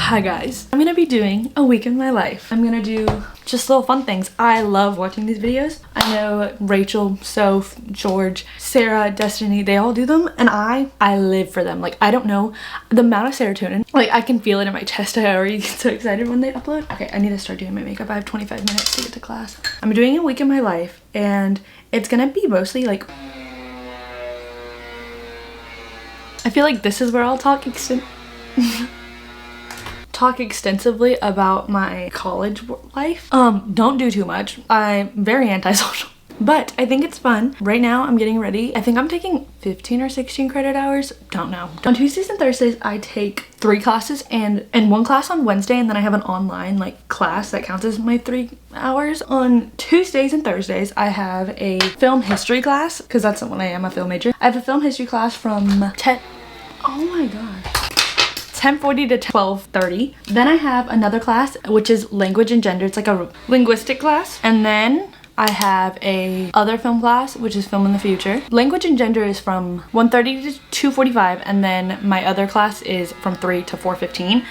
Hi guys, I'm gonna be doing a week in my life. I'm gonna do just little fun things. I love watching these videos. I know Rachel, Soph, George, Sarah, Destiny, they all do them, and I live for them. Like, I don't know the amount of serotonin, like I can feel it in my chest. I already get so excited when they upload. Okay, I need to start doing my makeup. I have 25 minutes to get to class. I'm doing a week in my life, and it's gonna be mostly like, I feel like this is where I'll talk extensively about my college life. Don't do too much. I'm very antisocial, but I think it's fun. Right now I'm getting ready. I think I'm taking 15 or 16 credit hours. Don't know. On Tuesdays and Thursdays I take 3 classes and 1 class on Wednesday, and then I have an online like class that counts as my 3 hours. On Tuesdays and Thursdays I have a film history class because that's when I am a film major. I have a film history class from 10:40 to 12:30. Then I have another class which is language and gender. It's like a linguistic class. And then I have a other film class which is film in the future. Language and gender is from 1:30 to 2:45, and then my other class is from 3 to 4:15.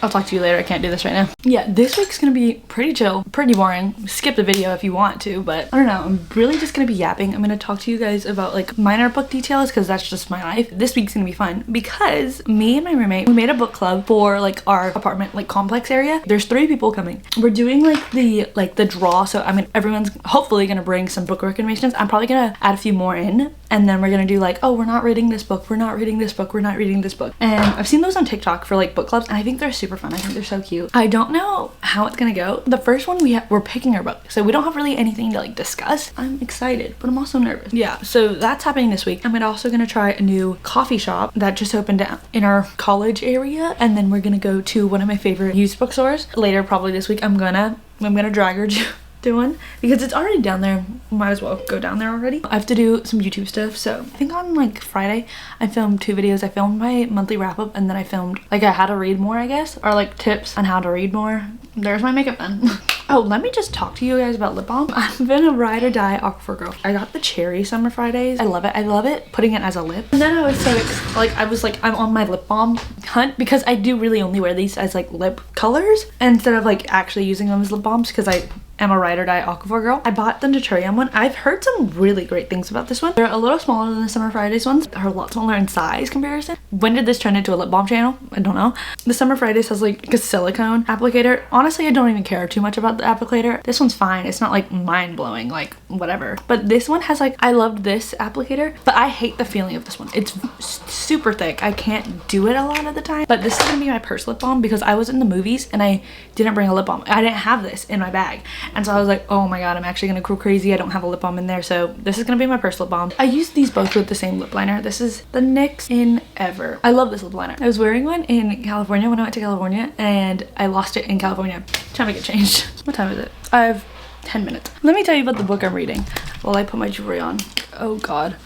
I'll talk to you later. I can't do this right now. Yeah, this week's gonna be pretty chill, pretty boring. Skip the video if you want to, but I don't know. I'm really just gonna be yapping. I'm gonna talk to you guys about like minor book details because that's just my life. This week's gonna be fun because me and my roommate, we made a book club for like our apartment like complex area. There's 3 people coming. We're doing like the draw. So I mean, everyone's hopefully gonna bring some book recommendations. I'm probably gonna add a few more in, and then we're gonna do like, oh, we're not reading this book, we're not reading this book, we're not reading this book. And I've seen those on TikTok for like book clubs, and I think they're super fun. I think they're so cute. I don't know how it's gonna go. The first one we're picking our book, so we don't have really anything to like discuss. I'm excited, but I'm also nervous. Yeah, so that's happening this week. I'm also gonna try a new coffee shop that just opened in our college area, and then we're gonna go to one of my favorite used bookstores later, probably this week. I'm gonna drag her to one because it's already down there. Might as well go down there already. I have to do some YouTube stuff, so I think on like Friday I filmed 2 videos. I filmed my monthly wrap-up, and then I filmed like how to read more, I guess, or like tips on how to read more. There's my makeup done. Oh, let me just talk to you guys about lip balm. I've been a ride or die Aquaphor girl. I got the cherry Summer Fridays. I love it. I love it putting it as a lip. And then I was so I'm on my lip balm hunt because I do really only wear these as like lip colors instead of like actually using them as lip balms because I am a ride or die Aquaphor girl. I bought the Naturium one. I've heard some really great things about this one. They're a little smaller than the Summer Fridays ones. They're a lot smaller in size comparison. When did this turn into a lip balm channel? I don't know. The Summer Fridays has like a silicone applicator. Honestly, I don't even care too much about the applicator. This one's fine. It's not like mind-blowing, like whatever. But this one has like, I loved this applicator, but I hate the feeling of this one. It's super thick. I can't do it a lot of the time. But this is gonna be my purse lip balm because I was in the movies and I didn't bring a lip balm. I didn't have this in my bag. And so I was like, oh my god, I'm actually gonna go crazy. I don't have a lip balm in there, so this is gonna be my purse lip balm. I used these both with the same lip liner. This is the NYX in Ever. I love this lip liner. I was wearing one in California when I went to California, and I lost it in California. Trying to get changed. What time is it? I have 10 minutes. Let me tell you about the book I'm reading while I put my jewelry on. Oh god.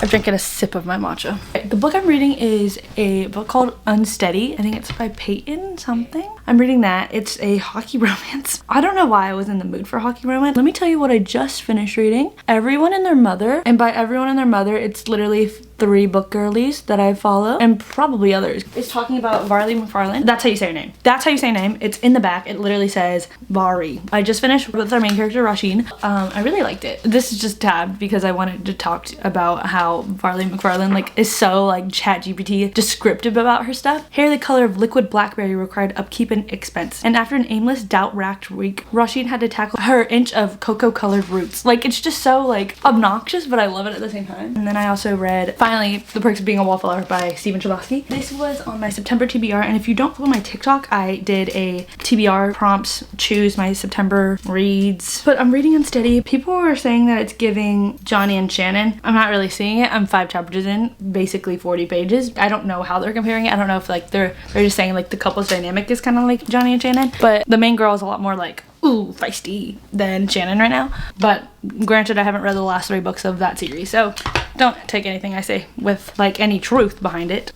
I'm drinking a sip of my matcha. The book I'm reading is a book called Unsteady. I think it's by Peyton something. I'm reading that. It's a hockey romance. I don't know why I was in the mood for hockey romance. Let me tell you what I just finished reading. Everyone and Their Mother. And by everyone and their mother, it's literally 3 book girlies that I follow and probably others. It's talking about Varley McFarlane. That's how you say her name. That's how you say her name. It's in the back. It literally says Vari. I just finished with our main character, Rasheen. I really liked it. This is just tabbed because I wanted to talk about how Varley McFarlane like is so like ChatGPT descriptive about her stuff. Hair the color of liquid blackberry required upkeep and expense. And after an aimless, doubt-racked week, Rasheen had to tackle her inch of cocoa-colored roots. Like, it's just so like obnoxious, but I love it at the same time. And then I also read Finally, The Perks of Being a Wallflower by Stephen Chbosky. This was on my September TBR, and if you don't follow my TikTok, I did a TBR prompts, choose my September reads. But I'm reading Unsteady. People were saying that it's giving Johnny and Shannon. I'm not really seeing it. I'm 5 chapters in, basically 40 pages. I don't know how they're comparing it. I don't know if like they're just saying like the couple's dynamic is kind of like Johnny and Shannon, but the main girl is a lot more like ooh feisty than Shannon right now. But granted, I haven't read the last 3 books of that series, so don't take anything I say with like any truth behind it.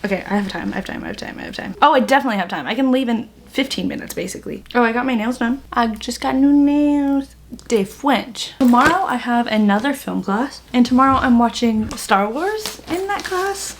Okay, I have time. Oh, I definitely have time. I can leave in 15 minutes basically. Oh, I got my nails done. I just got new nails. De French. Tomorrow I have another film class, and tomorrow I'm watching Star Wars in that class.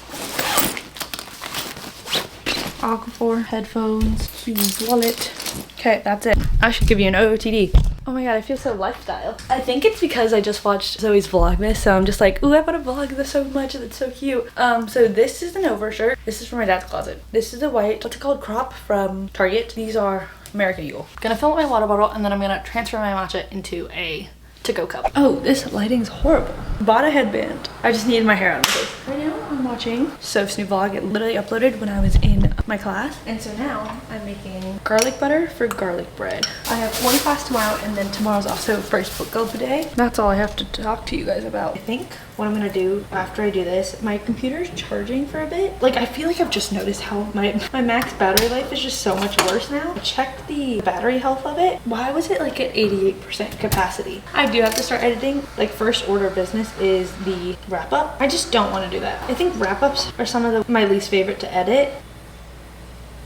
Aquaphor, headphones, keys, wallet. Okay, that's it. I should give you an OOTD. Oh my god, I feel so lifestyle. I think it's because I just watched Zoe's Vlogmas, so I'm just like, ooh, I want to vlog this so much. It's so cute. So this is an overshirt. This is from my dad's closet. This is a white, what's it called, crop from Target. These are American Eagle. Gonna fill up my water bottle, and then I'm gonna transfer my matcha into a to-go cup. Oh, this lighting's horrible. Bought a headband. I just needed my hair out of the face. Right now I'm watching Soph's new vlog. It literally uploaded when I was in my class. And so now I'm making garlic butter for garlic bread. I have one class tomorrow, and then tomorrow's also first book club day. That's all I have to talk to you guys about. I think what I'm gonna do after I do this, my computer's charging for a bit. Like, I feel like I've just noticed how my max battery life is just so much worse now. I checked the battery health of it. Why was it like at 88% capacity? I do have to start editing. Like, first order of business is the wrap up. I just don't want to do that. I think wrap ups are some of my least favorite to edit.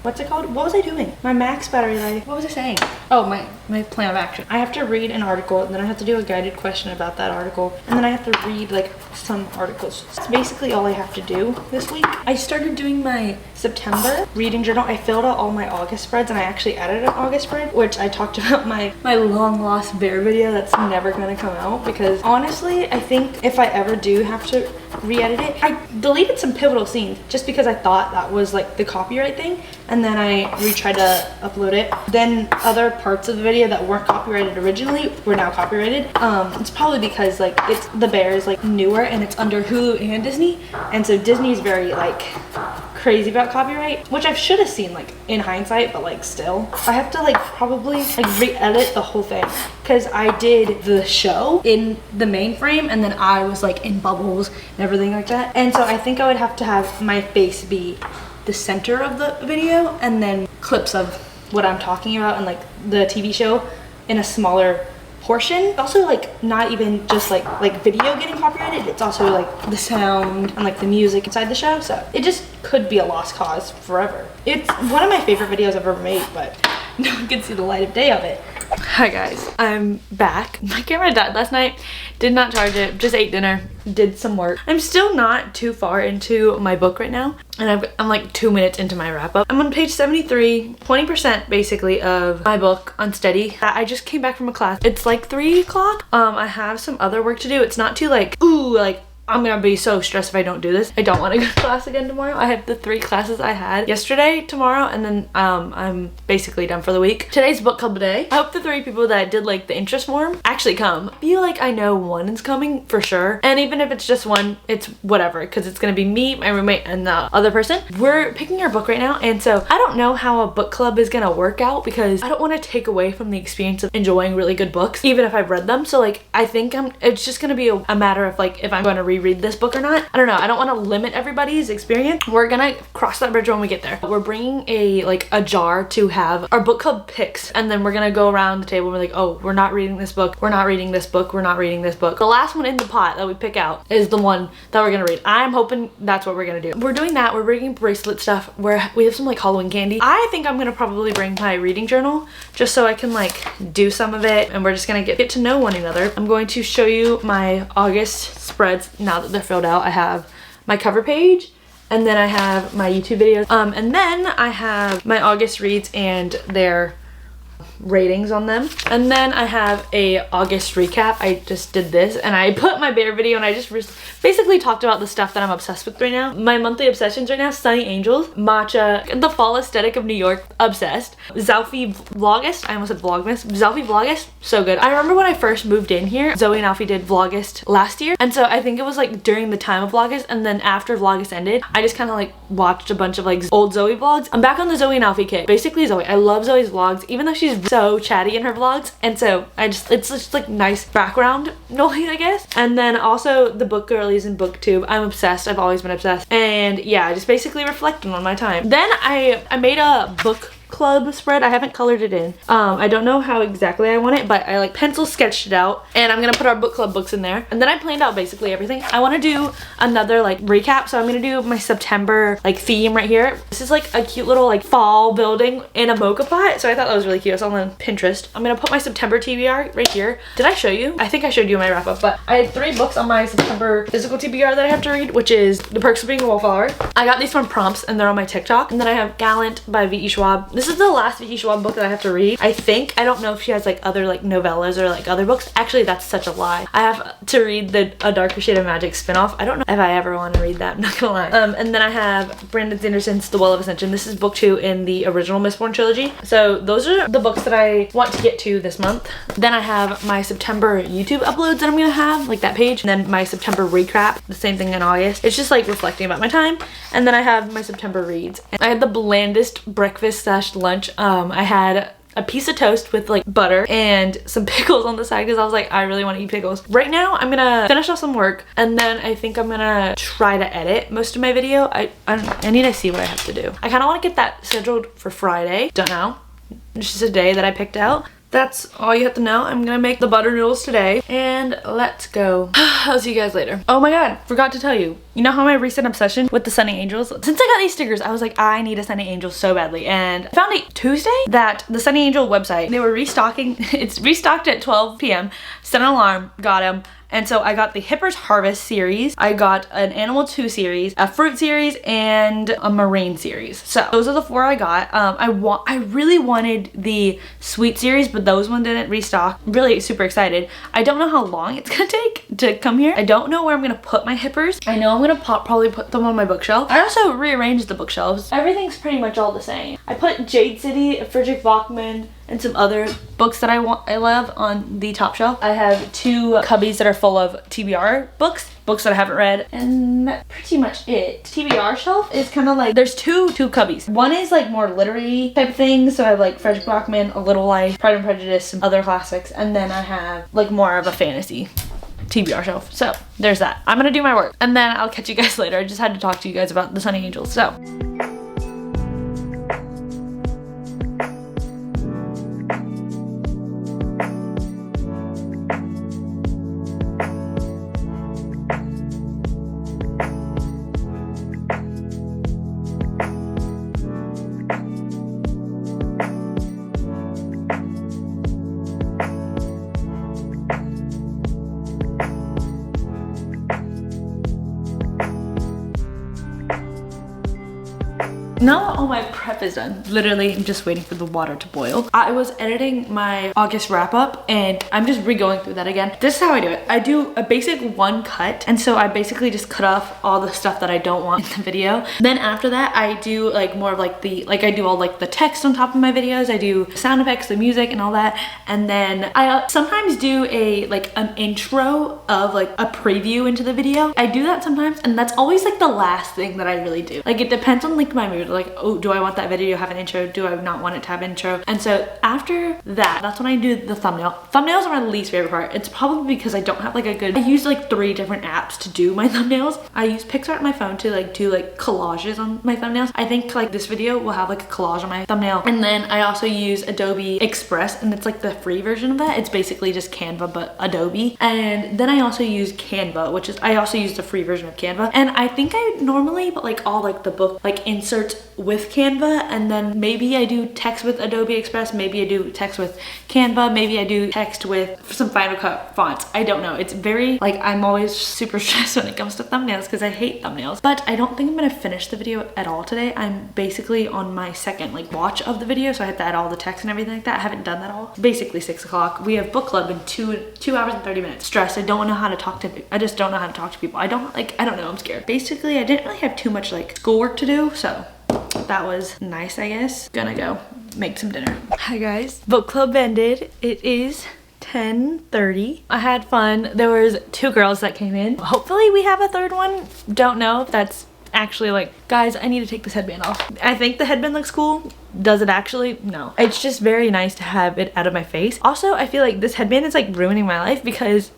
What's it called? What was I doing? My max battery life. What was I saying? Oh, my plan of action. I have to read an article, and then I have to do a guided question about that article, and then I have to read like some articles. That's basically all I have to do this week. I started doing my September reading journal. I filled out all my August spreads, and I actually added an August spread, which I talked about my long lost bear video that's never gonna come out, because honestly, I think if I ever do have to re-edit it, I deleted some pivotal scenes just because I thought that was like the copyright thing, and then I retried to upload it. Then other parts of the video that weren't copyrighted originally were now copyrighted. It's probably because like the bear is like newer and it's under Hulu and Disney, and so Disney's very like crazy about copyright, which I should have seen like in hindsight, but like still I have to like probably like re-edit the whole thing, because I did the show in the main frame and then I was like in bubbles and everything like that, and so I think I would have to have my face be the center of the video and then clips of what I'm talking about and like the TV show in a smaller portion. Also, like, not even just like video getting copyrighted, it's also like the sound and like the music inside the show, so it just could be a lost cause forever. It's one of my favorite videos I've ever made, but no one can see the light of day of it. Hi guys, I'm back. My camera died last night, did not charge it, just ate dinner, did some work. I'm still not too far into my book right now, and I'm like 2 minutes into my wrap up. I'm on page 73, 20% basically of my book, Unsteady. I just came back from a class. It's like 3 o'clock. I have some other work to do. It's not too like, ooh, like I'm gonna be so stressed if I don't do this. I don't want to go to class again tomorrow. I have the 3 classes I had yesterday, tomorrow, and then I'm basically done for the week. Today's book club day. I hope the 3 people that did like the interest form actually come. I feel like I know one is coming for sure, and even if it's just one, it's whatever, because it's gonna be me, my roommate, and the other person. We're picking our book right now, and so I don't know how a book club is gonna work out, because I don't want to take away from the experience of enjoying really good books, even if I've read them. So like, I think it's just gonna be a matter of like if I'm going to reread this book or not. I don't know. I don't want to limit everybody's experience. We're gonna cross that bridge when we get there. We're bringing a jar to have our book club picks, and then we're gonna go around the table and we're like, oh, we're not reading this book, we're not reading this book, we're not reading this book. The last one in the pot that we pick out is the one that we're gonna read. I'm hoping that's what we're gonna do. We're doing that. We're bringing bracelet stuff where we have some like Halloween candy. I think I'm gonna probably bring my reading journal just so I can like do some of it, and we're just gonna get to know one another. I'm going to show you my August spreads now that they're filled out. I have my cover page, and then I have my YouTube videos, and then I have my August reads and their ratings on them, and then I have a August recap. I just did this, and I put my bear video, and I just basically talked about the stuff that I'm obsessed with right now. My monthly obsessions right now: Sunny Angels, Matcha, the fall aesthetic of New York, obsessed. Zalfie Vlogust, I almost said Vlogmas. Zalfie Vlogust, so good. I remember when I first moved in here, Zoe and Alfie did Vlogust last year, and so I think it was like during the time of Vlogust, and then after Vlogust ended, I just kind of like watched a bunch of like old Zoe vlogs. I'm back on the Zoe and Alfie kick. Basically Zoe, I love Zoe's vlogs, even though she's so chatty in her vlogs, and so it's just like nice background noise, I guess. And then also the book girlies and booktube. I'm obsessed. I've always been obsessed, and yeah, just basically reflecting on my time. Then I made a book club spread. I haven't colored it in. I don't know how exactly I want it, but I like pencil sketched it out, and I'm gonna put our book club books in there. And then I planned out basically everything. I want to do another like recap, so I'm gonna do my September like theme right here. This is like a cute little like fall building in a mocha pot, so I thought that was really cute. It's on Pinterest. I'm gonna put my September TBR right here. Did I show you? I think I showed you my wrap up, but I had 3 books on my September physical TBR that I have to read, which is The Perks of Being a Wallflower. I got these from Prompts and they're on my TikTok. And then I have Gallant by V.E. Schwab. This is the last V.E. Schwab book that I have to read. I think. I don't know if she has like other like novellas or like other books. Actually, that's such a lie. I have to read the A Darker Shade of Magic spinoff. I don't know if I ever want to read that. I'm not gonna lie. And then I have Brandon Sanderson's The Well of Ascension. This is book 2 in the original Mistborn trilogy. So those are the books that I want to get to this month. Then I have my September YouTube uploads that I'm gonna have, like that page. And then my September recap, the same thing in August. It's just like reflecting about my time. And then I have my September reads. And I had the blandest breakfast / lunch. I had a piece of toast with like butter and some pickles on the side because I was like, I really want to eat pickles. Right now, I'm gonna finish off some work and then I think I'm gonna try to edit most of my video. I need to see what I have to do. I kind of want to get that scheduled for Friday. Don't know. It's just a day that I picked out. That's all you have to know. I'm gonna make the butter noodles today and let's go. I'll see you guys later. Oh my god, forgot to tell you. You know how my recent obsession with the Sunny Angels? Since I got these stickers, I was like, I need a Sunny Angel so badly. And I found it Tuesday that the Sunny Angel website, they were restocking. It's restocked at 12 p.m. Set an alarm, got them. And so I got the Hipper's Harvest series, I got an Animal 2 series, a Fruit series, and a Marine series. So those are the 4 I got. I really wanted the Sweet series, but those ones didn't restock. Really super excited. I don't know how long it's gonna take to come here. I don't know where I'm gonna put my Hippers. I know I'm gonna probably put them on my bookshelf. I also rearranged the bookshelves. Everything's pretty much all the same. I put Jade City, Frederick Bachman, and some other books that I love on the top shelf. I have 2 cubbies that are full of TBR books that I haven't read, and that's pretty much it. TBR shelf is kind of like, there's two cubbies. One is like more literary type of things, so I have like Frederick Bachman, A Little Life, Pride and Prejudice, some other classics, and then I have like more of a fantasy TBR shelf. So there's that. I'm gonna do my work and then I'll catch you guys later. I just had to talk to you guys about the Sunny Angels. So now all my prep is done. Literally, I'm just waiting for the water to boil. I was editing my August wrap up and I'm just re-going through that again. This is how I do it. I do a basic 1 cut, and so I basically just cut off all the stuff that I don't want in the video. Then after that, I do like more of like I do all like the text on top of my videos. I do sound effects, the music and all that. And then I sometimes do an intro of like a preview into the video. I do that sometimes, and that's always like the last thing that I really do. Like it depends on like my mood. Like, oh, do I want that video to have an intro? Do I not want it to have an intro? And so after that, that's when I do the thumbnail. Thumbnails are my least favorite part. It's probably because I don't have like I use like 3 different apps to do my thumbnails. I use PixArt on my phone to like do like collages on my thumbnails. I think like this video will have like a collage on my thumbnail. And then I also use Adobe Express, and it's like the free version of that. It's basically just Canva but Adobe. And then I also use Canva, which is, I also use the free version of Canva. And I think I normally put like all like the book like inserts with Canva, and then maybe I do text with Adobe Express, maybe I do text with Canva, maybe I do text with some Final Cut fonts. I don't know. It's very like, I'm always super stressed when it comes to thumbnails because I hate thumbnails. But I don't think I'm gonna finish the video at all today. I'm basically on my second like watch of the video, so I have to add all the text and everything like that. I haven't done that all. Basically 6 o'clock. We have book club in 2 hours and 30 minutes. Stressed. I don't know how to talk to people. I just don't know how to talk to people. I don't know. I'm scared. Basically, I didn't really have too much like schoolwork to do, so that was nice, I guess. Gonna go make some dinner. Hi guys, book club ended. It is 10:30. I had fun. There was 2 girls that came in. Hopefully we have a 3rd one. Don't know if that's actually like Guys, I need to take this headband off. I think the headband looks cool. Does it actually? No. It's just very nice to have it out of my face. Also, I feel like this headband is like ruining my life because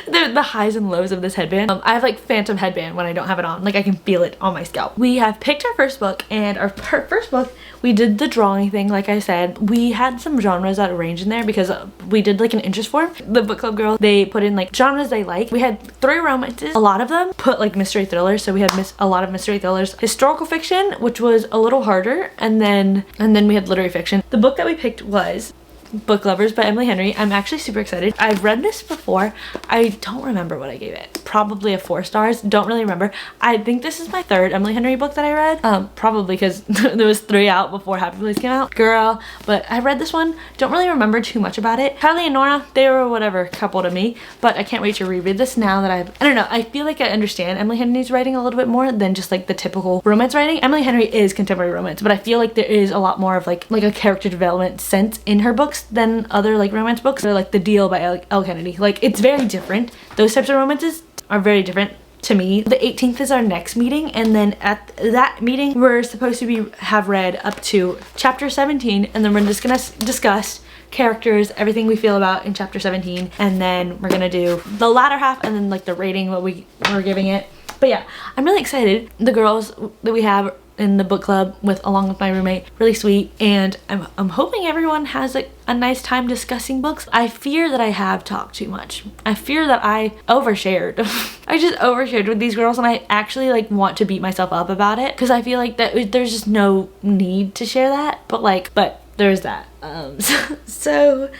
the highs and lows of this headband. I have like phantom headband when I don't have it on. Like I can feel it on my scalp. We have picked our first book, and our first book, we did the drawing thing like I said. We had some genres that arranged in there because we did like an interest form. The book club girl, they put in like genres they like. We had 3 romances. A lot of them put like mystery thrillers, so we had a lot of mystery thrillers. Historical fiction, which was a little harder, and then we had literary fiction. The book that we picked was Book Lovers by Emily Henry. I'm actually super excited. I've read this before. I don't remember what I gave it. Probably a 4 stars. Don't really remember. I think this is my 3rd Emily Henry book that I read. Probably because there was 3 out before Happy Place came out. Girl. But I read this one. Don't really remember too much about it. Carly and Nora, they were whatever couple to me. But I can't wait to reread this now that I don't know. I feel like I understand Emily Henry's writing a little bit more than just like the typical romance writing. Emily Henry is contemporary romance, but I feel like there is a lot more of like a character development sense in her books than other like romance books, or like The Deal by Elle Kennedy. Like it's very different. Those types of romances are very different to me. The 18th is our next meeting, and then at that meeting we're supposed to have read up to chapter 17, and then we're just gonna discuss characters, everything we feel about in chapter 17, and then we're gonna do the latter half and then like the rating, what we're giving it. But yeah, I'm really excited. The girls that we have in the book club along with my roommate, really sweet, and I'm hoping everyone has like a nice time discussing books. I fear that I have talked too much. I fear that I overshared. I just overshared with these girls, and I actually like want to beat myself up about it because I feel like that there's just no need to share that, but there's that.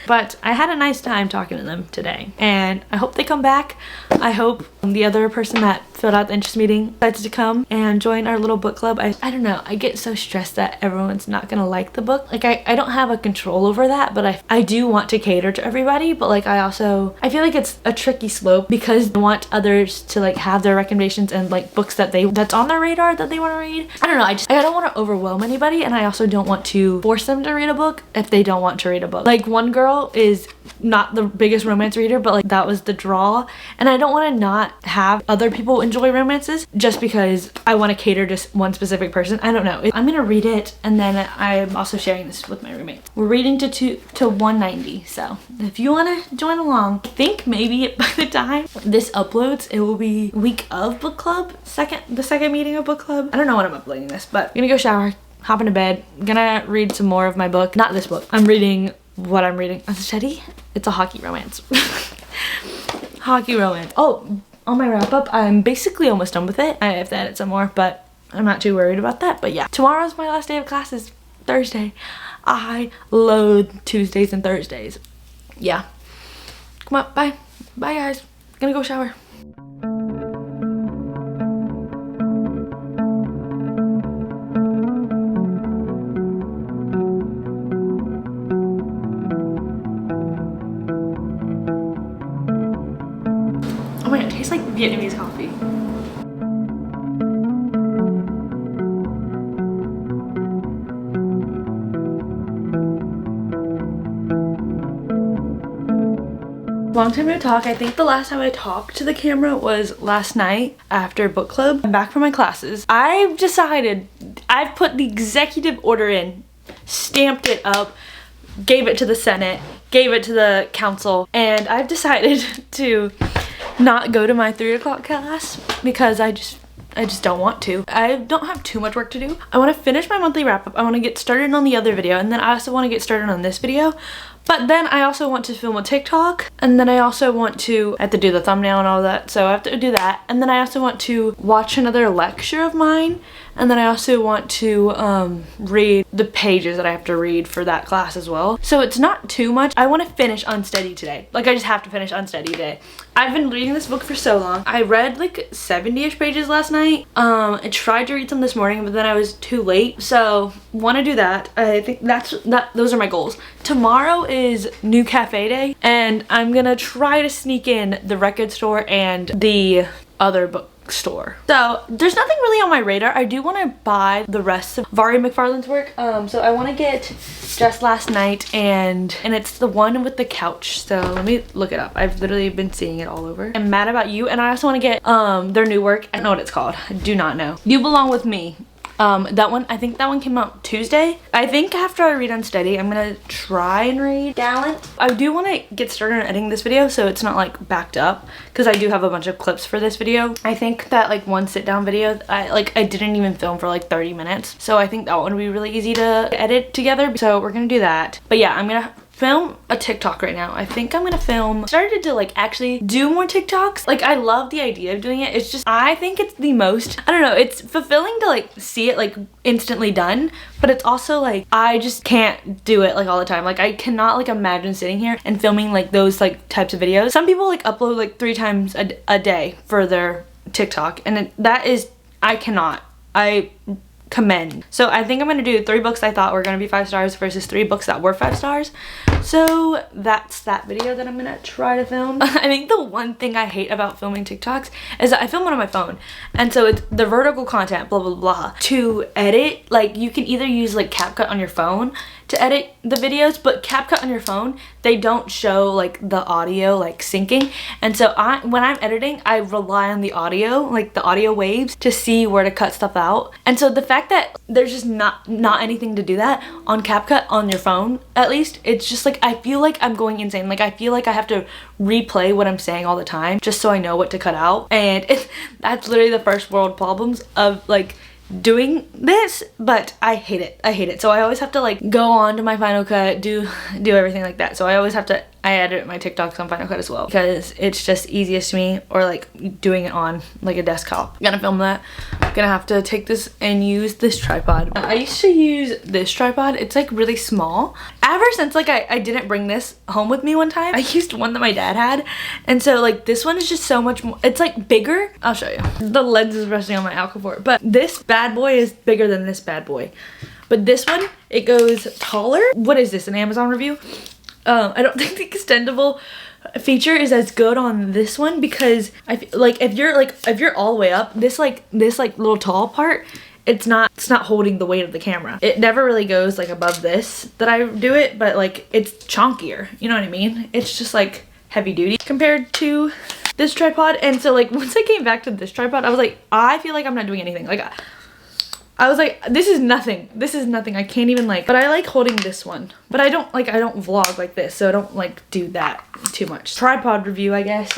But I had a nice time talking to them today, and I hope they come back. I hope the other person that filled out the interest meeting decides to come and join our little book club. I don't know, I get so stressed that everyone's not gonna like the book. Like I don't have a control over that, but I do want to cater to everybody, but like I feel like it's a tricky slope because I want others to like have their recommendations and like books that's on their radar that they want to read. I don't know, I don't want to overwhelm anybody, and I also don't want to force them to read a book if they don't want to read a book. Like one girl is not the biggest romance reader, but like that was the draw, and I don't want to not have other people enjoy romances just because I want to cater to one specific person. I don't know. I'm gonna read it, and then I'm also sharing this with my roommate. We're reading to 190, so if you want to join along, I think maybe by the time this uploads it will be week of book club, the second meeting of book club. I don't know when I'm uploading this, but I'm gonna go shower, hop into bed. I'm gonna read some more of my book. Not this book. I'm reading what I'm reading. A study? It's a hockey romance. Hockey romance. Oh, on my wrap up, I'm basically almost done with it. I have to edit some more, but I'm not too worried about that. But yeah, tomorrow's my last day of classes. Thursday. I loathe Tuesdays and Thursdays. Yeah. Come on, bye. Bye guys. Gonna go shower. Oh my god, it tastes like Vietnamese coffee. Long time no talk. I think the last time I talked to the camera was last night after book club. I'm back from my classes. I've decided, I've put the executive order in, stamped it up, gave it to the Senate, gave it to the council, and I've decided to not go to my 3 o'clock class because I just don't want to. I don't have too much work to do. I want to finish my monthly wrap up. I want to get started on the other video, and then I also want to get started on this video. But then I also want to film a TikTok, and then I also want to, I have to do the thumbnail and all that, so I have to do that. And then I also want to watch another lecture of mine, and then I also want to read the pages that I have to read for that class as well. So it's not too much. I want to finish Unsteady today. Like I just have to finish Unsteady today. I've been reading this book for so long. I read like 70-ish pages last night. I tried to read some this morning, but then I was too late. So want to do that. I think those are my goals. Tomorrow is new cafe day, and I'm gonna try to sneak in the record store and the other bookstore. So there's nothing really on my radar. I do want to buy the rest of Vari McFarlane's work. So I want to get Just Last Night, and it's the one with the couch. So let me look it up. I've literally been seeing it all over. I'm Mad About You, and I also want to get their new work. I don't know what it's called. I do not know. You Belong With Me That one, I think that one came out Tuesday. I think after I read Unsteady, I'm gonna try and read Gallant. I do want to get started on editing this video so it's not like backed up, because I do have a bunch of clips for this video. I think that like one sit down video, I didn't even film for like 30 minutes. So I think that one would be really easy to edit together. So we're gonna do that. But yeah, I'm gonna film a TikTok right now. I think I'm gonna started to like actually do more TikToks. Like I love the idea of doing it. It's just, I think it's the most, I don't know, it's fulfilling to like see it like instantly done, but it's also like, I just can't do it like all the time. Like I cannot like imagine sitting here and filming like those like types of videos. Some people like upload like 3 times a day for their TikTok, and that is, I cannot. I commend. So I think I'm gonna do 3 books I thought were gonna be 5 stars versus 3 books that were 5 stars. So that's that video that I'm gonna try to film. I think the one thing I hate about filming TikToks is that I film it on my phone, and so it's the vertical content, blah blah blah. To edit, like you can either use like CapCut on your phone to edit the videos, but CapCut on your phone, they don't show like the audio like syncing, and so when I'm editing, I rely on the audio, like the audio waves, to see where to cut stuff out. And so the fact that there's just not anything to do that on CapCut on your phone, at least, it's just like I feel like I'm going insane. Like I feel like I have to replay what I'm saying all the time just so I know what to cut out, and that's literally the first world problems of like doing this, but I hate it. So I always have to like go on to my Final Cut, do everything like that. So I always have to, I edit my TikToks on Final Cut as well, because it's just easiest to me, or like doing it on like a desktop. I'm gonna film that. I'm gonna have to take this and use this tripod. I used to use this tripod. It's like really small. Ever since like I didn't bring this home with me one time, I used one that my dad had, and so like this one is just so much more, it's like bigger. I'll show you. The lens is resting on my Alcaport, but this bad boy is bigger than this bad boy. But this one, it goes taller. What is this, an Amazon review? I don't think the extendable feature is as good on this one, because I feel like if you're all the way up, this little tall part, it's not holding the weight of the camera. It never really goes like above this that I do it, but like it's chunkier, you know what I mean? It's just like heavy duty compared to this tripod. And so like once I came back to this tripod, I was like, I feel like I'm not doing anything. Like I was like, this is nothing. I can't even like, but I like holding this one. But I don't vlog like this, so I don't like do that too much. Tripod review, I guess.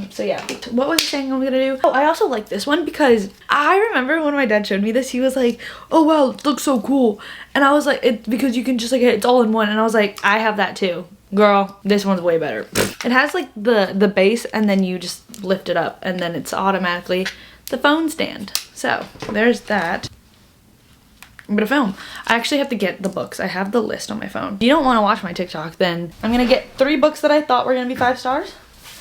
So yeah, what was I saying I'm gonna do? Oh, I also like this one because I remember when my dad showed me this, he was like, oh wow, it looks so cool. And I was like, it's because you can just like, it's all in one. And I was like, I have that too. Girl, this one's way better. It has like the base, and then you just lift it up, and then it's automatically the phone stand. So there's that. I'm gonna film. I actually have to get the books. I have the list on my phone. If you don't want to watch my TikTok, then I'm gonna get 3 books that I thought were gonna be 5 stars.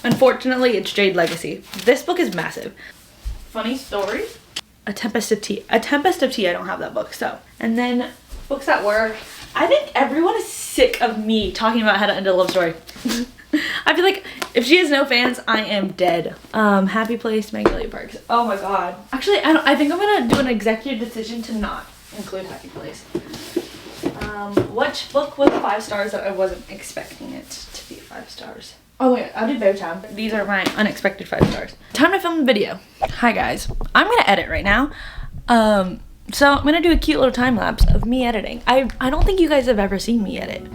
Unfortunately, it's Jade Legacy. This book is massive. Funny story. A Tempest of Tea. A Tempest of Tea, I don't have that book, so. And then books that were, I think everyone is sick of me talking about how to end a love story. I feel like if she has no fans, I am dead. Happy Place, Magnolia Parks. Oh my god. Actually, I think I'm gonna do an executive decision to not include Happy Place. Which book was 5 stars that I wasn't expecting it to be 5 stars? Oh wait, I'll do Bear Town. These are my unexpected 5 stars. Time to film the video. Hi guys, I'm gonna edit right now. So I'm gonna do a cute little time lapse of me editing. I don't think you guys have ever seen me edit.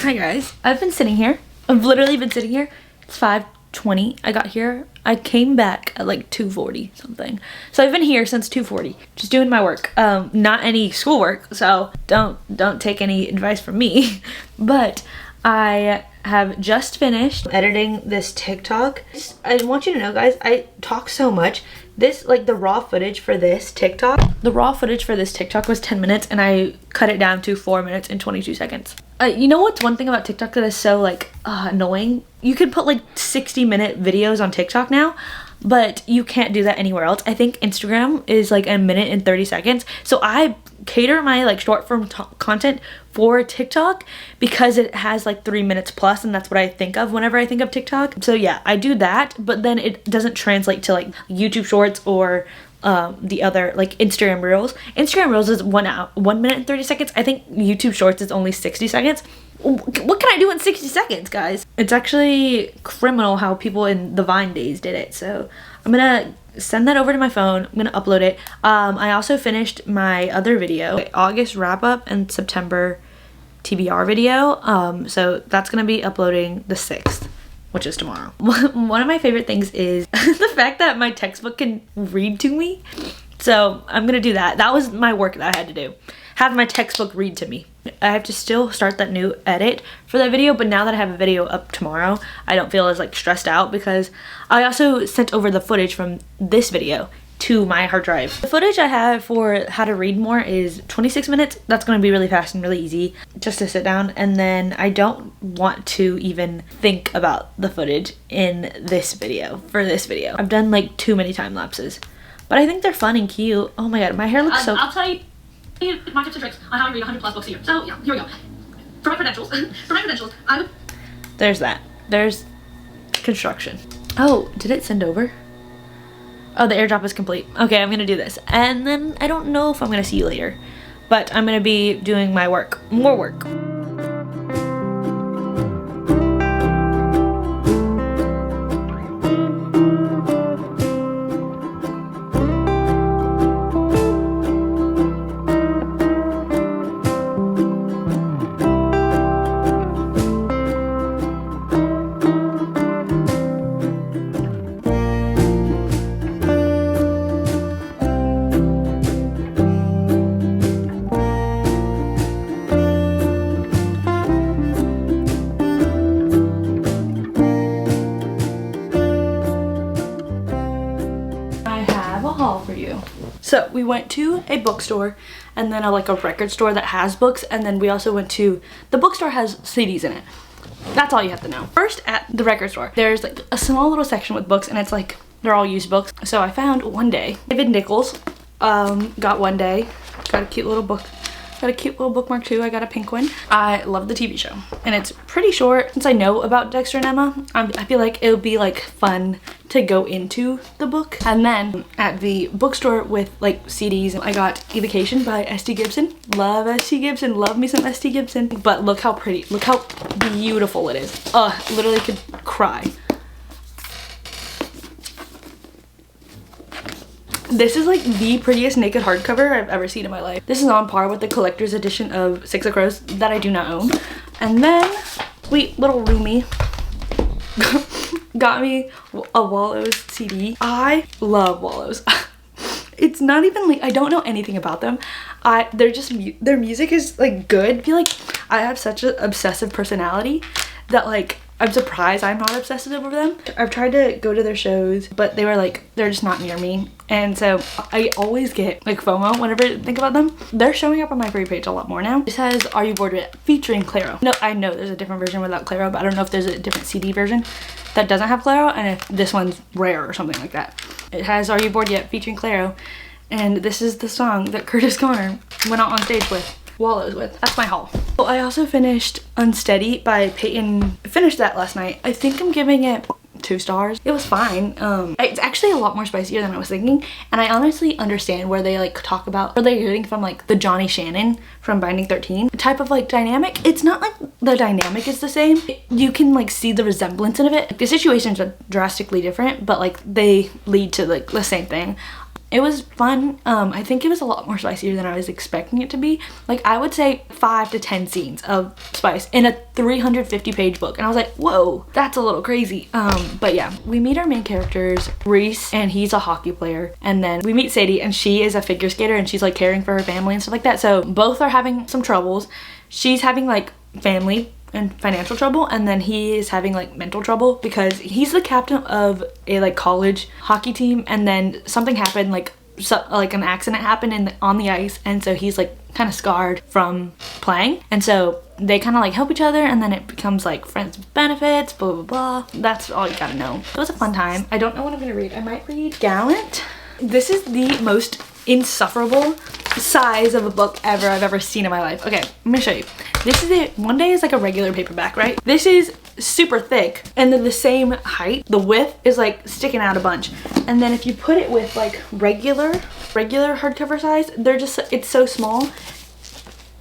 Hi guys, I've been sitting here. I've literally been sitting here. It's 5:20. I got here. I came back at like 2:40 something. So I've been here since 2:40, just doing my work. Not any schoolwork, so don't take any advice from me. But I have just finished editing this TikTok. I want you to know, guys, I talk so much. This, like, the raw footage for this TikTok was 10 minutes, and I cut it down to 4 minutes and 22 seconds. You know what's one thing about TikTok that is so, like, annoying? You can put, like, 60-minute videos on TikTok now, but you can't do that anywhere else. I think Instagram is, like, a minute and 30 seconds. So I cater my, like, short form content for TikTok because it has, like, 3 minutes plus, and that's what I think of whenever I think of TikTok. So yeah, I do that, but then it doesn't translate to, like, YouTube Shorts or the other, like, Instagram Reels. Instagram Reels is 1 minute and 30 seconds. I think YouTube Shorts is only 60 seconds. What can I do in 60 seconds, guys? It's actually criminal how people in the Vine days did it. So I'm gonna send that over to my phone. I'm gonna upload it. I also finished my other video, August wrap up and September TBR video. So that's gonna be uploading the 6th, which is tomorrow. One of my favorite things is the fact that my textbook can read to me. So I'm gonna do that. That was my work that I had to do. Have my textbook read to me. I have to still start that new edit for that video, but now that I have a video up tomorrow, I don't feel as, like, stressed out because I also sent over the footage from this video to my hard drive. The footage I have for how to read more is 26 minutes. That's going to be really fast and really easy just to sit down, and then I don't want to even think about the footage in this video, for this video. I've done, like, too many time lapses, but I think they're fun and cute. Oh my god, my hair looks so... I'll tell you my tips and tricks on how I read 100 plus books a year. So yeah, here we go. For my credentials, I would... There's that. There's construction. Oh, did it send over? Oh, the airdrop is complete. Okay, I'm gonna do this. And then I don't know if I'm gonna see you later, but I'm gonna be doing my work. More work. So we went to a bookstore and then a record store that has books, and then we also went to, the bookstore has CDs in it. That's all you have to know. First, at the record store, there's like a small little section with books, and it's like, they're all used books. So I found One Day. David Nichols, got One Day. Got a cute little book. Got a cute little bookmark too. I got a pink one. I love the TV show, and it's pretty short. Since I know about Dexter and Emma, I feel like it would be like fun to go into the book. And then at the bookstore with like CDs, I got Evocation by S.T. Gibson. Love S.T. Gibson. Love me some S.T. Gibson. But look how pretty. Look how beautiful it is. Literally could cry. This is like the prettiest naked hardcover I've ever seen in my life. This is on par with the collector's edition of Six of Crows that I do not own. And then sweet little Rumi got me a Wallows CD. I love Wallows. It's not even like, I don't know anything about them. Their music is like good. I feel like I have such an obsessive personality that like, I'm surprised I'm not obsessive over them. I've tried to go to their shows, but they were like, they're just not near me. And so I always get like FOMO whenever I think about them. They're showing up on my free page a lot more now. It says, Are You Bored Yet? Featuring Claro. No, I know there's a different version without Claro, but I don't know if there's a different CD version that doesn't have Claro, and if this one's rare or something like that. It has Are You Bored Yet? Featuring Claro. And this is the song that Curtis Connor went out on stage with. Wallows with. That's my haul. Oh, I also finished Unsteady by Peyton. I finished that last night. I think I'm giving it 2 stars. It was fine. It's actually a lot more spicier than I was thinking, and I honestly understand where they like talk about, where they're getting from like the Johnny Shannon from Binding 13 type of like dynamic. It's not like the dynamic is the same. You can like see the resemblance of it. Like, the situations are drastically different, but like they lead to like the same thing. It was fun. I think it was a lot more spicier than I was expecting it to be. Like, I would say 5 to 10 scenes of spice in a 350 page book. And I was like, whoa, that's a little crazy. But yeah, we meet our main characters, Reese, and he's a hockey player. And then we meet Sadie, and she is a figure skater, and she's like caring for her family and stuff like that. So both are having some troubles. She's having like family in financial trouble, and then he is having like mental trouble because he's the captain of a like college hockey team, and then something happened, like an accident happened on the ice, and so he's like kind of scarred from playing, and so they kind of like help each other, and then it becomes like friends with benefits, blah blah blah. That's all you gotta know. It was a fun time. I don't know what I'm gonna read. I might read Gallant. This is the most insufferable size of a book I've ever seen in my life. Okay, I'm gonna show you. This is it. One day is like a regular paperback, right? This is super thick, and then the same height. The width is like sticking out a bunch. And then if you put it with like regular hardcover size, it's so small,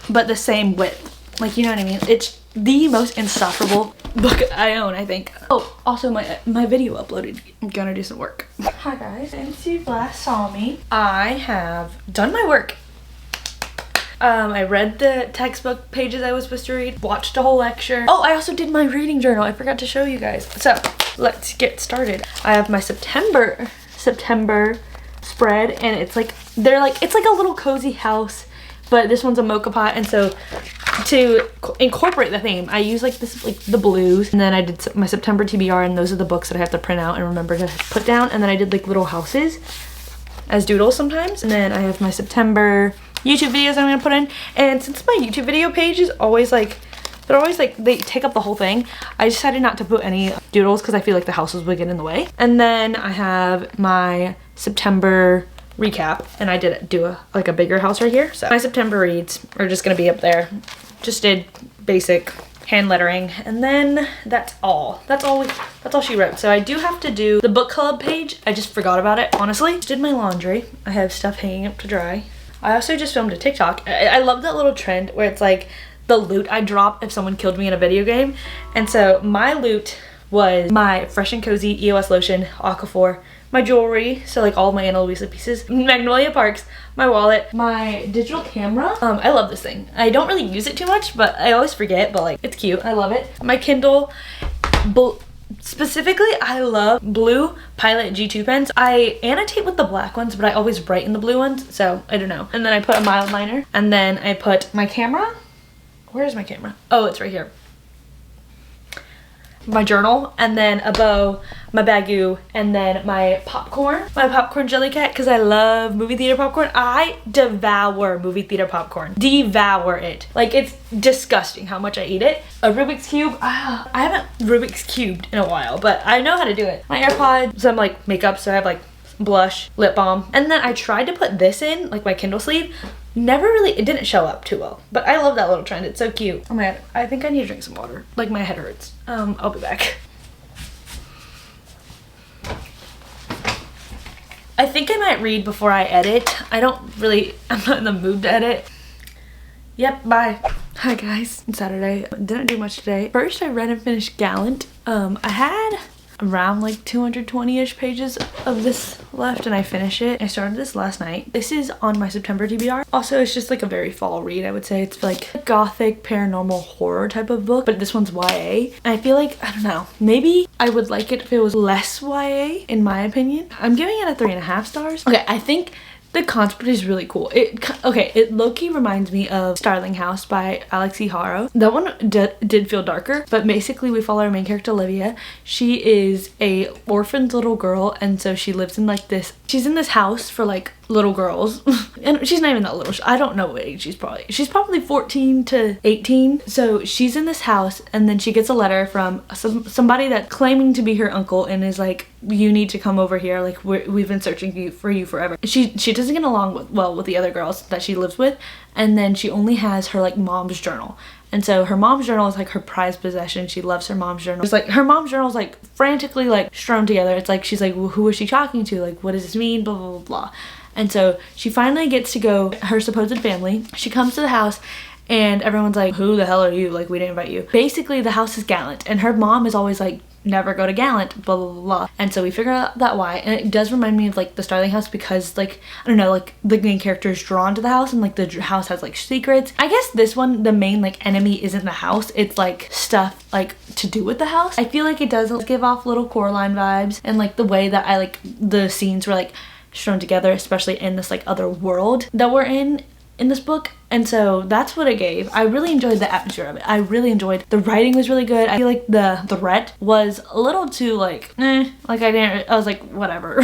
but the same width. Like, you know what I mean? It's the most insufferable book I own, I think. Oh, also my video uploaded. I'm gonna do some work. Hi guys, since you last saw me, I have done my work. I read the textbook pages I was supposed to read, watched a whole lecture. Oh, I also did my reading journal. I forgot to show you guys. So let's get started. I have my September spread, and it's like it's like a little cozy house, but this one's a mocha pot, and so to incorporate the theme, I use like the blues, and then I did my September TBR, and those are the books that I have to print out and remember to put down, and then I did like little houses as doodles sometimes, and then I have my September YouTube videos I'm gonna put in, and since my YouTube video page is always like, they take up the whole thing, I decided not to put any doodles because I feel like the houses would get in the way. And then I have my September recap, and I did do a bigger house right here. So my September reads are just gonna be up there. Just did basic hand lettering, and then that's all she wrote. So I do have to do the book club page. I just forgot about it, honestly. Just did my laundry. I have stuff hanging up to dry. I also just filmed a TikTok. I love that little trend where it's like the loot I drop if someone killed me in a video game. And so my loot was my Fresh and Cozy EOS lotion, Aquaphor, my jewelry, so like all my Ana Luisa pieces, Magnolia Parks, my wallet, my digital camera. I love this thing. I don't really use it too much, but I always forget, but like, it's cute. I love it. My Kindle, specifically, I love blue Pilot G2 pens. I annotate with the black ones, but I always write in the blue ones, so I don't know. And then I put a mild liner, and then I put my camera. Where's my camera? Oh, it's right here. My journal, and then a bow, my bagu, and then my popcorn jelly cat, because I love movie theater popcorn. I devour movie theater popcorn. Devour it. Like, it's disgusting how much I eat it. A Rubik's Cube. I haven't Rubik's Cubed in a while, but I know how to do it. My AirPods, some like makeup, so I have like blush, lip balm, and then I tried to put this in, like my Kindle sleeve. It didn't show up too well, but I love that little trend. It's so cute. Oh my god, I think I need to drink some water. Like, my head hurts. I'll be back. I think I might read before I edit. I'm not in the mood to edit. Yep, bye. Hi guys, it's Saturday. Didn't do much today. First, I read and finished Gallant. I had around like 220-ish pages of this left, and I finished it. I started this last night. This is on my September TBR. Also, it's just like a very fall read, I would say. It's like a gothic paranormal horror type of book, but this one's YA. And I feel like, I don't know, maybe I would like it if it was less YA, in my opinion. I'm giving it a 3.5 stars. Okay, I think the concept is really cool. It low-key reminds me of Starling House by Alex E. Haro. That one did feel darker, but basically we follow our main character, Olivia. She is a orphaned little girl, and so she lives in like this, she's in this house for like little girls. And she's not even that little. I don't know what age she's probably 14 to 18. So she's in this house, and then she gets a letter from somebody that's claiming to be her uncle, and is like, you need to come over here, like we've been searching for you forever. She doesn't get along well with the other girls that she lives with, and then she only has her like mom's journal. And so her mom's journal is like her prized possession. She loves her mom's journal. It's like her mom's journal is like frantically like strewn together. It's like she's like, well, who is she talking to? Like, what does this mean? Blah blah blah blah. And so she finally gets to go, her supposed family. She comes to the house, and everyone's like, who the hell are you? Like, we didn't invite you. Basically, the house is Gallant, and her mom is always like, never go to Gallant, blah blah blah blah. And so we figure out that why, and it does remind me of like the Starling House, because like, I don't know, like the main character is drawn to the house, and like the house has like secrets. I guess this one, the main like enemy isn't the house, it's like stuff like to do with the house. I feel like it does give off little Coraline vibes, and like the way that the scenes were like strewn together, especially in this like other world that we're in. in this book, and so that's what it gave. I really enjoyed the atmosphere of it. I really enjoyed the writing was really good. I feel like the threat was a little too like like I was like whatever.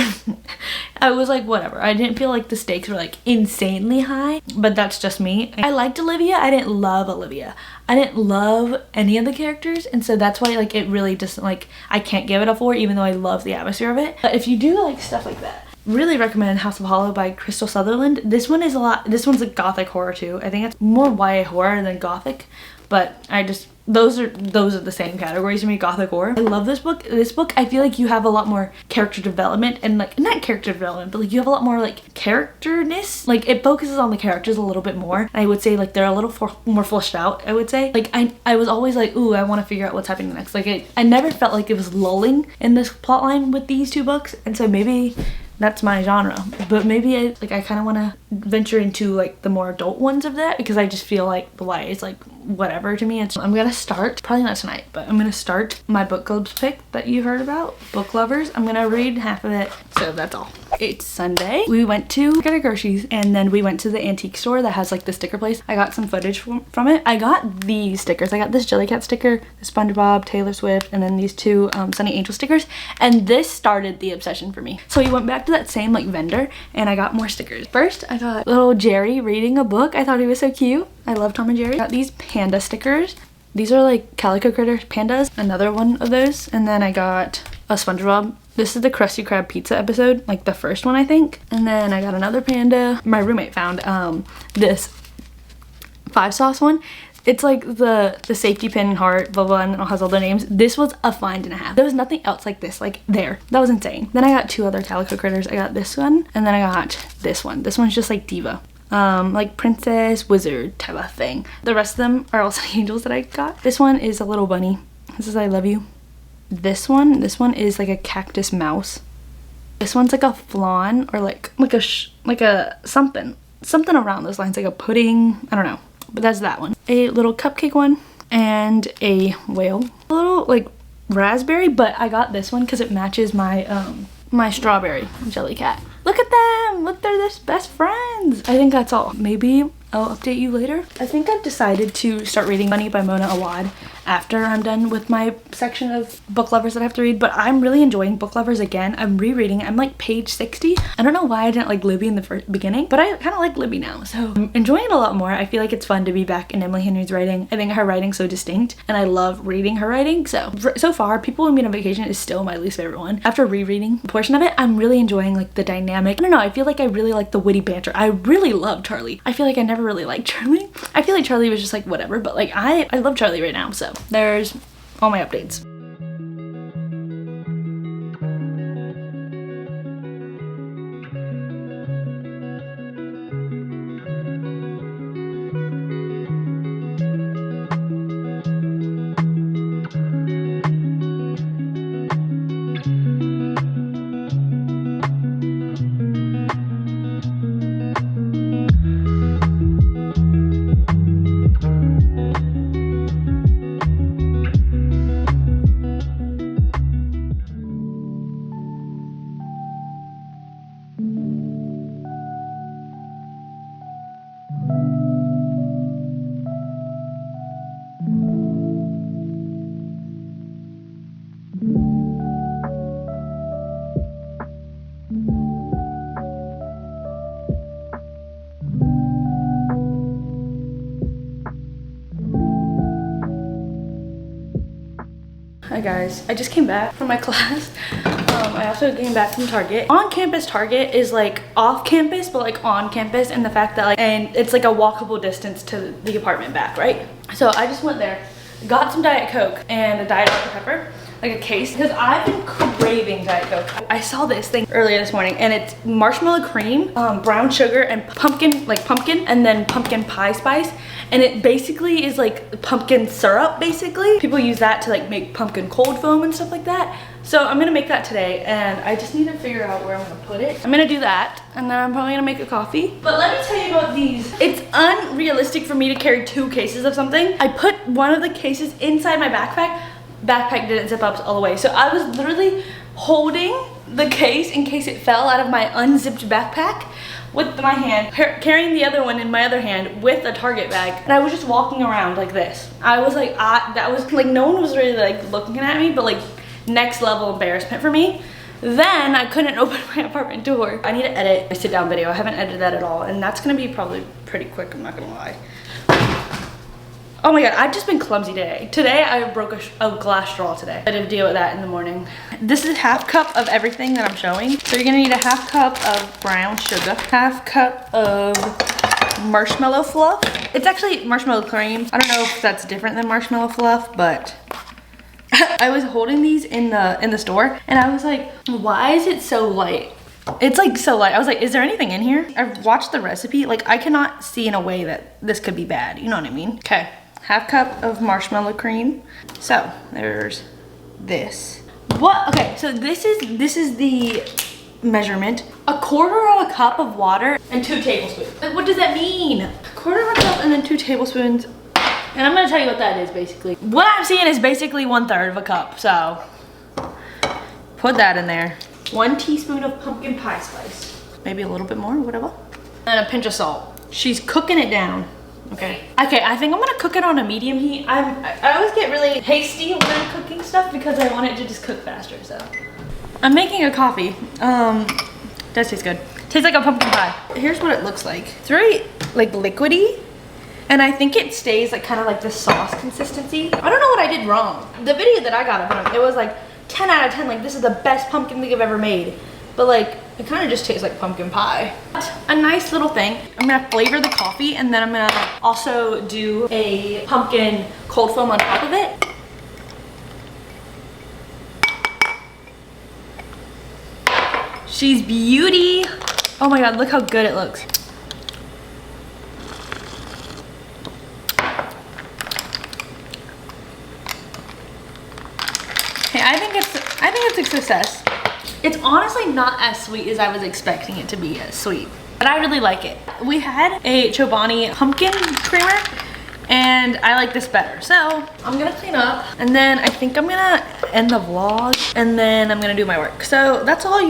I was like whatever. I didn't feel like the stakes were like insanely high, but that's just me. I liked Olivia. I didn't love Olivia. I didn't love any of the characters, and so that's why like it really just like I can't give it a 4 even though I love the atmosphere of it. But if you do like stuff like that, really recommend House of Hollow by Crystal Sutherland. This one is this one's a gothic horror too. I think it's more YA horror than gothic, but I just those are the same categories to me, gothic horror. I love this book. This book, I feel like you have a lot more character development, and like not character development, but like you have a lot more like characterness. Like it focuses on the characters a little bit more. I would say like they're a little more fleshed out, I would say. Like I was always like, ooh, I want to figure out what's happening next. Like I never felt like it was lulling in this plotline with these 2 books, and so maybe that's my genre. But maybe I kind of want to venture into like the more adult ones of that, because I just feel like the YA is like whatever to me. And so I'm gonna start, probably not tonight, but I'm gonna start my book clubs pick that you heard about, Book Lovers. I'm gonna read half of it, so that's all. It's Sunday. We went to get our groceries, and then we went to the antique store that has like the sticker place. I got some footage from it. I got these stickers. I got this Jellycat sticker, the SpongeBob, Taylor Swift, and then these 2 Sunny Angel stickers, and this started the obsession for me. So we went back to that same like vendor, and I got more stickers. First, I got little Jerry reading a book. I thought he was so cute. I love Tom and Jerry. I got these panda stickers. These are like Calico Critter pandas, another one of those. And then I got a SpongeBob. This is the Krusty Krab pizza episode, like the first one, I think. And then I got another panda. My roommate found this 5 sauce one. It's like the safety pin and heart, blah blah, and it has all the names. This was a $5.50. There was nothing else like this, like there. That was insane. Then I got 2 other Calico Critters. I got this one, and then I got this one. This one's just like diva. Like princess, wizard type of thing. The rest of them are also angels that I got. This one is a little bunny. This is I love you. This one is like a cactus mouse. This one's like a flan, or like a something around those lines, like a pudding. I don't know, but that's that one. A little cupcake one, and a whale. A little like raspberry, but I got this one because it matches my my strawberry Jellycat. Look at them! Look, they're this best friends! I think that's all. Maybe I'll update you later. I think I've decided to start reading Money by Mona Awad after I'm done with my section of book lovers that I have to read, but I'm really enjoying Book Lovers again. I'm rereading. I'm like page 60. I don't know why I didn't like Libby in the beginning, but I kind of like Libby now, so I'm enjoying it a lot more. I feel like it's fun to be back in Emily Henry's writing. I think her writing's so distinct, and I love reading her writing. So far, People Who Meet on Vacation is still my least favorite one. After rereading a portion of it, I'm really enjoying like the dynamic. I don't know, I feel like I really like the witty banter. I really love Charlie. I feel like I never really liked Charlie. I feel like Charlie was just like whatever, but like I love Charlie right now. So there's all my updates. Hi guys, I just came back from my class. I also came back from Target. On campus Target is like off campus, but like on campus, and the fact that like, and it's like a walkable distance to the apartment back, right? So I just went there, got some Diet Coke and a Diet Dr. Pepper, like a case, because I've been craving Diet Coke. I saw this thing earlier this morning, and it's marshmallow cream, brown sugar, and pumpkin, and then pumpkin pie spice. And it basically is like pumpkin syrup, basically. People use that to like make pumpkin cold foam and stuff like that. So I'm gonna make that today, and I just need to figure out where I'm gonna put it. I'm gonna do that, and then I'm probably gonna make a coffee. But let me tell you about these. It's unrealistic for me to carry 2 cases of something. I put one of the cases inside my backpack. Backpack didn't zip up all the way. So I was literally holding the case in case it fell out of my unzipped backpack. with my hand, carrying the other one in my other hand with a Target bag. And I was just walking around like this. I was like, that was like, no one was really like looking at me, but like next level embarrassment for me. Then I couldn't open my apartment door. I need to edit my sit down video. I haven't edited that at all. And that's gonna be probably pretty quick, I'm not gonna lie. Oh my God, I've just been clumsy today. Today I broke a glass straw today. I did deal with that in the morning. This is half cup of everything that I'm showing. So you're gonna need a half cup of brown sugar, half cup of marshmallow fluff. It's actually marshmallow cream. I don't know if that's different than marshmallow fluff, but I was holding these in the store and I was like, why is it so light? It's like so light. I was like, is there anything in here? I've watched the recipe. Like I cannot see in a way that this could be bad. You know what I mean? Okay. Half cup of marshmallow cream. So there's this. What? Okay, so this is the measurement. A quarter of a cup of water and 2 tablespoons. Like, what does that mean? A quarter of a cup and then 2 tablespoons. And I'm gonna tell you what that is basically. What I'm seeing is basically 1/3 of a cup. So put that in there. 1 teaspoon of pumpkin pie spice. Maybe a little bit more, whatever. And a pinch of salt. She's cooking it down. Okay, I think I'm gonna cook it on a medium heat. I always get really hasty when I'm cooking stuff because I want it to just cook faster, so. I'm making a coffee. Does taste good. Tastes like a pumpkin pie. Here's what it looks like. It's very like liquidy, and I think it stays like kind of like this sauce consistency. I don't know what I did wrong. The video that I got of it, it was like 10 out of 10, like this is the best pumpkin thing I've ever made. But like, it kind of just tastes like pumpkin pie. A nice little thing. I'm gonna flavor the coffee and then I'm gonna also do a pumpkin cold foam on top of it. She's beauty. Oh my God, look how good it looks. Okay, I think it's a success. It's honestly not as sweet as I was expecting it to be as sweet, but I really like it. We had a Chobani pumpkin creamer and I like this better. So I'm gonna clean up and then I think I'm gonna end the vlog and then I'm gonna do my work. So that's all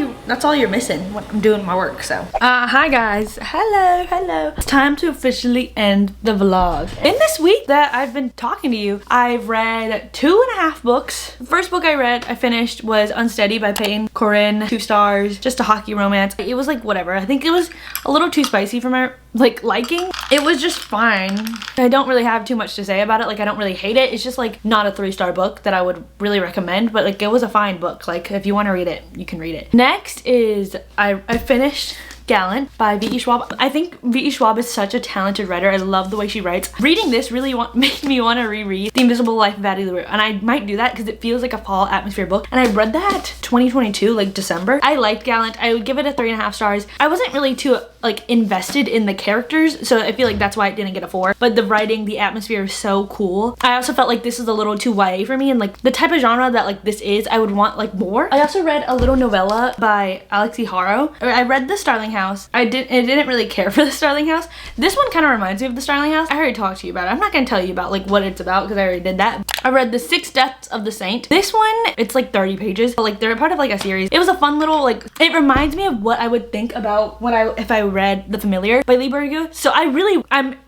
you're missing when I'm doing my work. So hi guys, hello. It's time to officially end the vlog. In this week that I've been talking to you, I've read 2.5 books. The first book I finished was Unsteady by Peyton Corinne, 2 stars, just a hockey romance. It was like whatever. I think it was a little too spicy for my liking. It was just fine. I don't really have too much to say about it. Like I don't really hate it. It's just like not a 3-star book that I would really recommend, but like it was a fine book. Like if you want to read it, you can read it. Next is I finished Gallant by V.E. Schwab. I think V.E. Schwab is such a talented writer. I love the way she writes. Reading this really made me want to reread The Invisible Life of Addie LaRue, and I might do that because it feels like a fall atmosphere book. And I read that 2022, like December. I liked Gallant. I would give it a 3.5 stars. I wasn't really too like invested in the characters, so I feel like that's why it didn't get a 4. But the writing, the atmosphere is so cool. I also felt like this is a little too YA for me, and like the type of genre that like this is, I would want like more. I also read a little novella by Alexi Haro. I read The Starling House. I didn't really care for The Starling House. This one kind of reminds me of The Starling House. I already talked to you about it. I'm not gonna tell you about like what it's about because I already did that. I read The 6 Deaths of the Saint. This one, it's like 30 pages, but like they're part of like a series. It was a fun little like, it reminds me of what I would think about when if I read The Familiar by Lee Berrigo. So I'm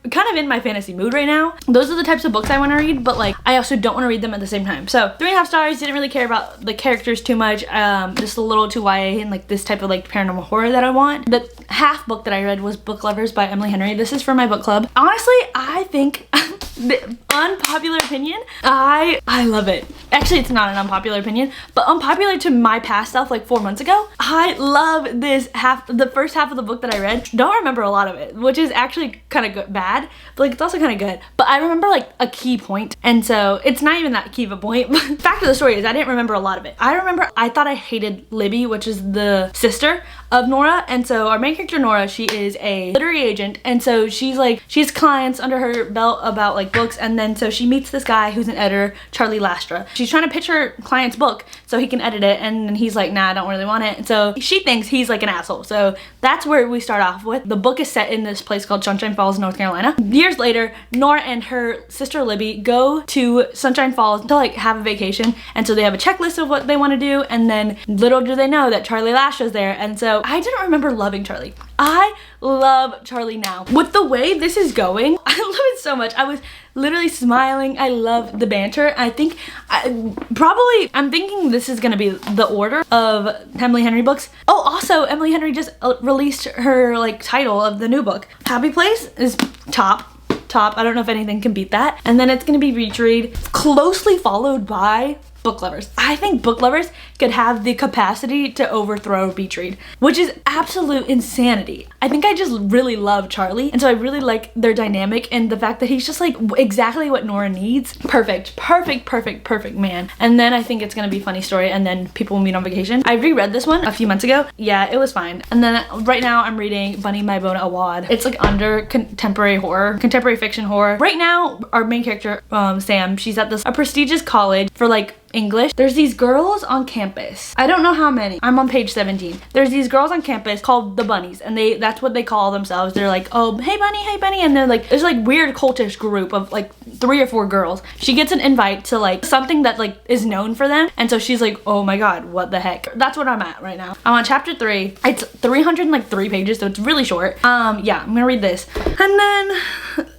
kind of in my fantasy mood right now. Those are the types of books I want to read, but like I also don't want to read them at the same time. So 3.5 stars. Didn't really care about the characters too much. Just a little too YA and like this type of like paranormal horror that I want. The half book that I read was Book Lovers by Emily Henry. This is for my book club. Honestly, I think the unpopular opinion, I love it. Actually, it's not an unpopular opinion, but unpopular to my past self like 4 months ago. I love this the first half of the book that I read. Don't remember a lot of it, which is actually kind of good, bad, but like it's also kind of good. But I remember like a key point, and so it's not even that key of a point. Fact of the story is I didn't remember a lot of it. I remember I thought I hated Libby, which is the sister of Nora, and so our main character Nora, she is a literary agent, and so she has clients under her belt about like books, and then so she meets this guy who's an editor, Charlie Lastra. She's trying to pitch her client's book so he can edit it, and then he's like, nah, I don't really want it. And so she thinks he's like an asshole. So that's where we start off with. The book is set in this place called Sunshine Falls, North Carolina. Years later, Nora and her sister Libby go to Sunshine Falls to like have a vacation, and so they have a checklist of what they want to do, and then little do they know that Charlie Lastra's there. And so I didn't remember loving Charlie Charlie. I love Charlie now. With the way this is going, I love it so much. I was literally smiling. I love the banter. I think I'm thinking this is gonna be the order of Emily Henry books. Oh, also Emily Henry just released her like title of the new book. Happy Place is top. I don't know if anything can beat that. And then it's gonna be Beach Read, closely followed by Book Lovers. I think Book Lovers could have the capacity to overthrow Beach Read, which is absolute insanity. I think I just really love Charlie, and so I really like their dynamic and the fact that he's just like exactly what Nora needs. Perfect man. And then I think it's gonna be Funny Story, and then People Will Meet on Vacation. I reread this one a few months ago. Yeah, it was fine. And then right now I'm reading Bunny Maibona Awad. It's like under contemporary fiction horror. Right now, our main character, Sam, she's at a prestigious college for like English. There's these girls on campus. I don't know how many. I'm on page 17. There's these girls on campus called the Bunnies, and that's what they call themselves. They're like, oh, hey bunny, and they're like, there's like weird cultish group of like 3 or 4 girls. She gets an invite to like something that like is known for them, and so she's like, oh my god, what the heck. That's what I'm at right now. I'm on chapter 3. It's 303 pages, so it's really short. Yeah, I'm gonna read this, and then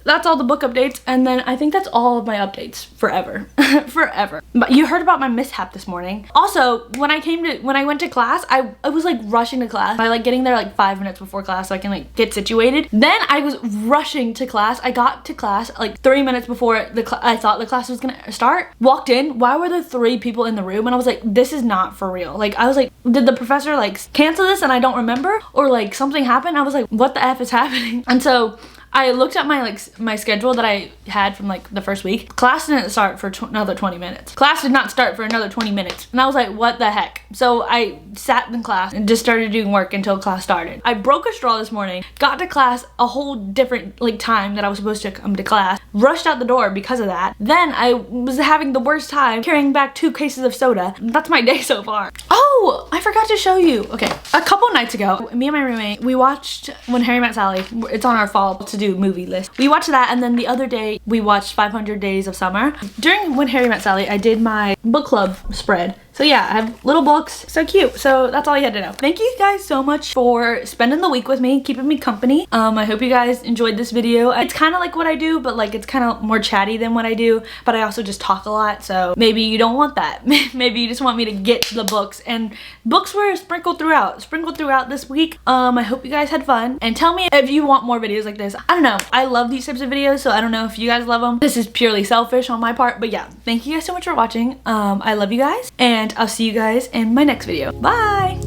that's all the book updates, and then I think that's all of my updates forever. Forever. But you heard about my mishap this morning. Also, when I went to class, I was like rushing to class by like getting there like 5 minutes before class so I can like get situated. Then I was rushing to class. I got to class like 3 minutes before I thought the class was gonna start. Walked in. Why were there 3 people in the room? And I was like, this is not for real. Like, I was like, did the professor like cancel this and I don't remember? Or like something happened? I was like, what the F is happening? And so I looked at my schedule that I had from like the first week. Class didn't start for another 20 minutes. Class did not start for another 20 minutes. And I was like, what the heck? So I sat in class and just started doing work until class started. I broke a straw this morning, got to class a whole different like time that I was supposed to come to class, rushed out the door because of that. Then I was having the worst time carrying back 2 cases of soda. That's my day so far. Oh, I forgot to show you. Okay, a couple nights ago, me and my roommate, we watched When Harry Met Sally. It's on our fall to do movie list. We watched that, and then the other day we watched 500 Days of Summer. During When Harry Met Sally, I did my book club spread. So yeah, I have little books. So cute. So that's all you had to know. Thank you guys so much for spending the week with me, keeping me company. I hope you guys enjoyed this video. It's kind of like what I do, but like it's kind of more chatty than what I do, but I also just talk a lot. So maybe you don't want that. Maybe you just want me to get the books, and books were sprinkled throughout this week. I hope you guys had fun, and tell me if you want more videos like this. I don't know. I love these types of videos, so I don't know if you guys love them. This is purely selfish on my part, but yeah, thank you guys so much for watching. I love you guys, and I'll see you guys in my next video. Bye!